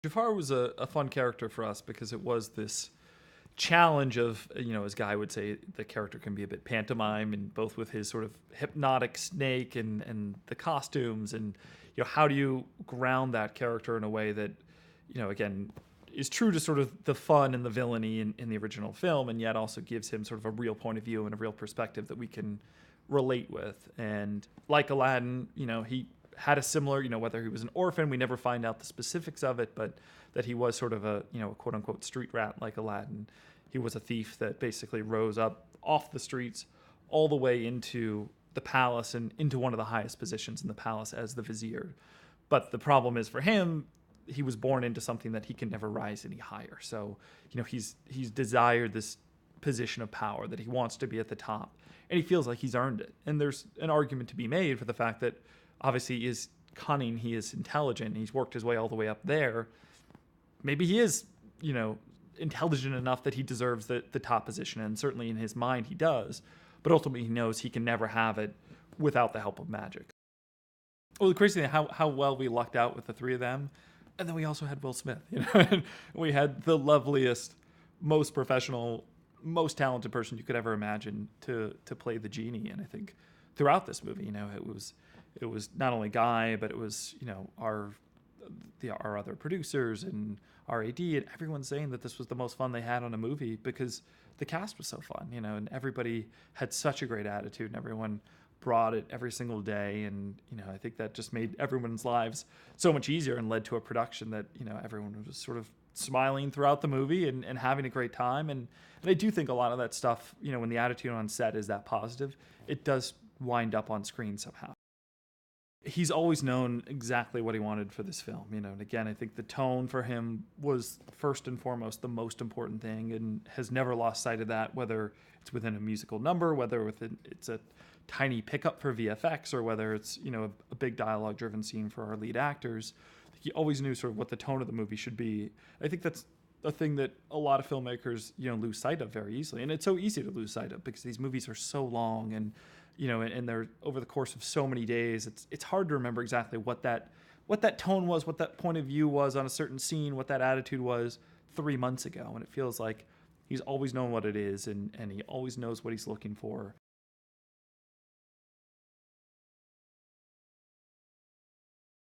Jafar was a fun character for us because it was this challenge of, as Guy would say, the character can be a bit pantomime, and both with his sort of hypnotic snake and the costumes, and how do you ground that character in a way that, again, is true to sort of the fun and the villainy in the original film, and yet also gives him sort of a real point of view and a real perspective that we can relate with. And like Aladdin, he had a similar, whether he was an orphan, we never find out the specifics of it, but that he was sort of a, quote unquote street rat like Aladdin. He was a thief that basically rose up off the streets all the way into the palace and into one of the highest positions in the palace as the vizier. But the problem is for him, he was born into something that he can never rise any higher. So, he's desired this position of power, that he wants to be at the top, and he feels like he's earned it. And there's an argument to be made for the fact that obviously he is cunning, he is intelligent, he's worked his way all the way up there. Maybe he is, intelligent enough that he deserves the top position, and certainly in his mind he does. But ultimately he knows he can never have it without the help of magic. Well, the crazy thing, how well we lucked out with the three of them. And then we also had Will Smith, and we had the loveliest, most professional, most talented person you could ever imagine to play the genie. And I think throughout this movie, it was not only Guy, but it was, our other producers and our AD, and everyone saying that this was the most fun they had on a movie because the cast was so fun, and everybody had such a great attitude, and everyone brought it every single day. And, I think that just made everyone's lives so much easier and led to a production that, everyone was sort of smiling throughout the movie and having a great time. And I do think a lot of that stuff, when the attitude on set is that positive, it does wind up on screen somehow. He's always known exactly what he wanted for this film, and again, I think the tone for him was first and foremost the most important thing, and has never lost sight of that, whether it's within a musical number, whether it's a tiny pickup for VFX, or whether it's, a big dialogue driven scene for our lead actors. He always knew sort of what the tone of the movie should be. I think that's a thing that a lot of filmmakers, lose sight of very easily. And it's so easy to lose sight of because these movies are so long, and and they're over the course of so many days. It's hard to remember exactly what that tone was, what that point of view was on a certain scene, what that attitude was 3 months ago. And it feels like he's always known what it is, and he always knows what he's looking for.